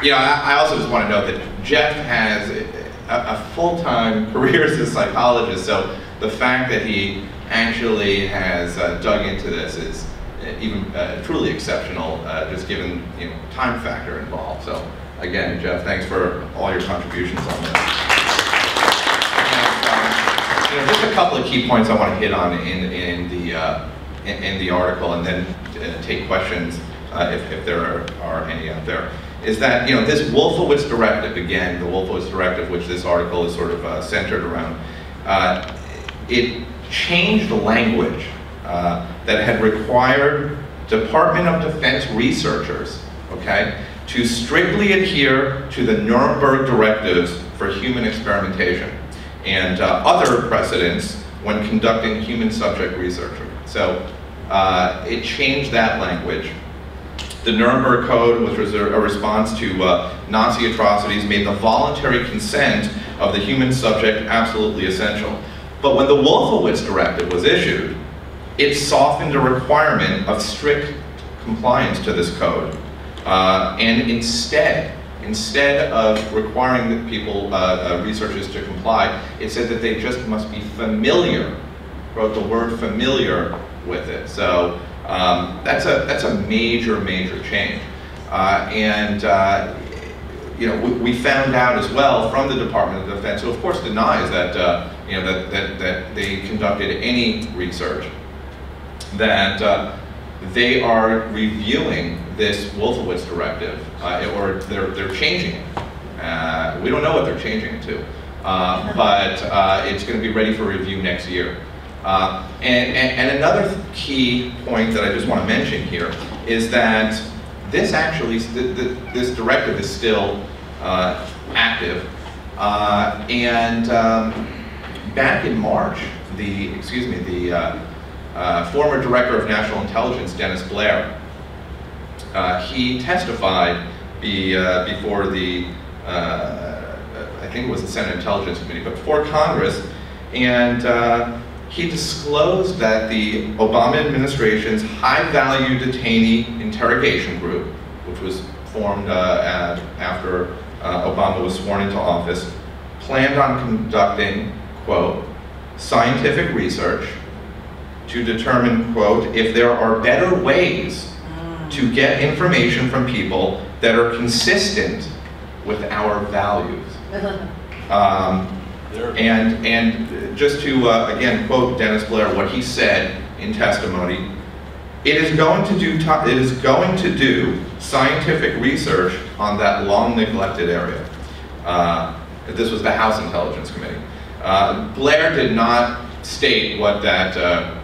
You know, I also just want to note that Jeff has a full-time career as a psychologist, so the fact that he actually has dug into this is even truly exceptional, just given, you know, time factor involved. So again, Jeff, thanks for all your contributions on this. And, you know, just a couple of key points I want to hit on in the article, and then take questions if there are any out there. Is that, you know, this Wolfowitz Directive, again, the Wolfowitz Directive, which this article is sort of centered around, it changed the language that had required Department of Defense researchers, okay, to strictly adhere to the Nuremberg directives for human experimentation and other precedents when conducting human subject research. So it changed that language. The Nuremberg Code, which was a response to Nazi atrocities, made the voluntary consent of the human subject absolutely essential. But when the Wolfowitz Directive was issued, it softened a requirement of strict compliance to this code. And instead of requiring that people, researchers to comply, it said that they just must be familiar, wrote the word familiar with it. So that's a major change. You know, we found out as well from the Department of Defense, who of course denies that you know, that they conducted any research, that they are reviewing this Wolfowitz Directive, or they're changing it. We don't know what they're changing it to, but it's going to be ready for review next year. And another key point that I just want to mention here is that this actually, this directive is still active, and back in March, the former Director of National Intelligence, Dennis Blair, he testified before the, I think it was the Senate Intelligence Committee, but before Congress, and he disclosed that the Obama administration's high-value detainee interrogation group, which was formed after Obama was sworn into office, planned on conducting, quote, scientific research to determine, quote, if there are better ways to get information from people that are consistent with our values. And just to, again, quote Dennis Blair, what he said in testimony, it is going to do scientific research on that long neglected area. This was the House Intelligence Committee. Blair did not state what that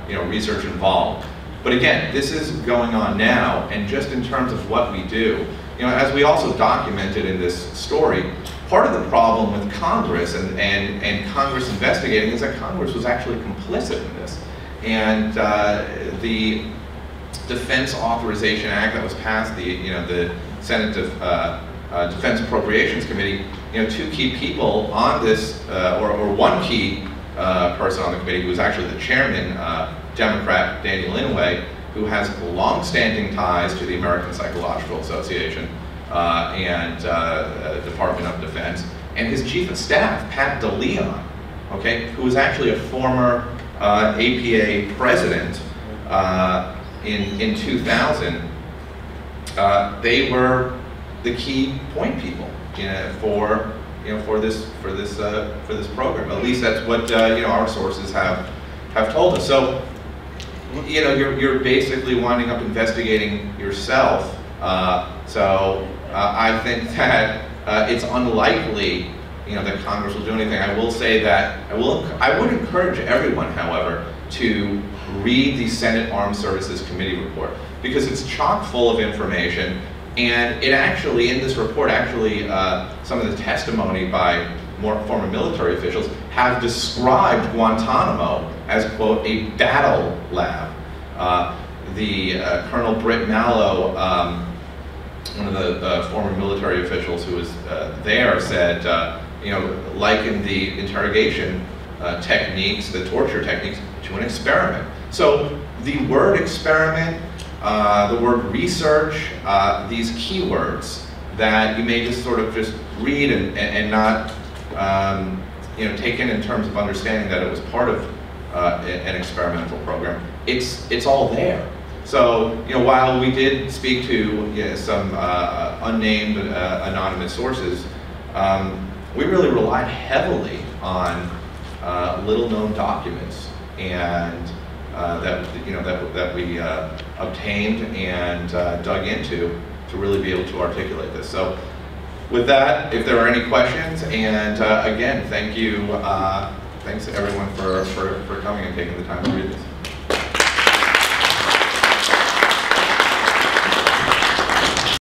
you know, research involved. But again, this is going on now, and just in terms of what we do, you know, as we also documented in this story, part of the problem with Congress and Congress investigating is that Congress was actually complicit in this. And the Defense Authorization Act that was passed, the Senate Defense Appropriations Committee, you know, two key people on this, or one key person on the committee, who was actually the chairman, Democrat Daniel Inouye, who has long-standing ties to the American Psychological Association and Department of Defense, and his chief of staff, Pat DeLeon, okay, who was actually a former APA president in 2000. They were the key point people, you know, for this program. At least that's what you know, our sources have told us. So, you know, you're basically winding up investigating yourself. I think that it's unlikely, you know, that Congress will do anything. I will say that I would encourage everyone, however, to read the Senate Armed Services Committee report, because it's chock full of information, and it actually, in this report, actually some of the testimony by former military officials have described Guantanamo as, quote, a battle lab. Colonel Britt Mallow, one of the former military officials who was there, said, you know, likened the interrogation techniques, the torture techniques, to an experiment. So the word experiment, the word research, these keywords that you may just sort of just read and not take in terms of understanding that it was part of an experimental program. It's all there. So while we did speak to some unnamed anonymous sources, we really relied heavily on little-known documents and that we obtained and dug into to really be able to articulate this. So with that, if there are any questions, and again, thanks to everyone for coming and taking the time to read this.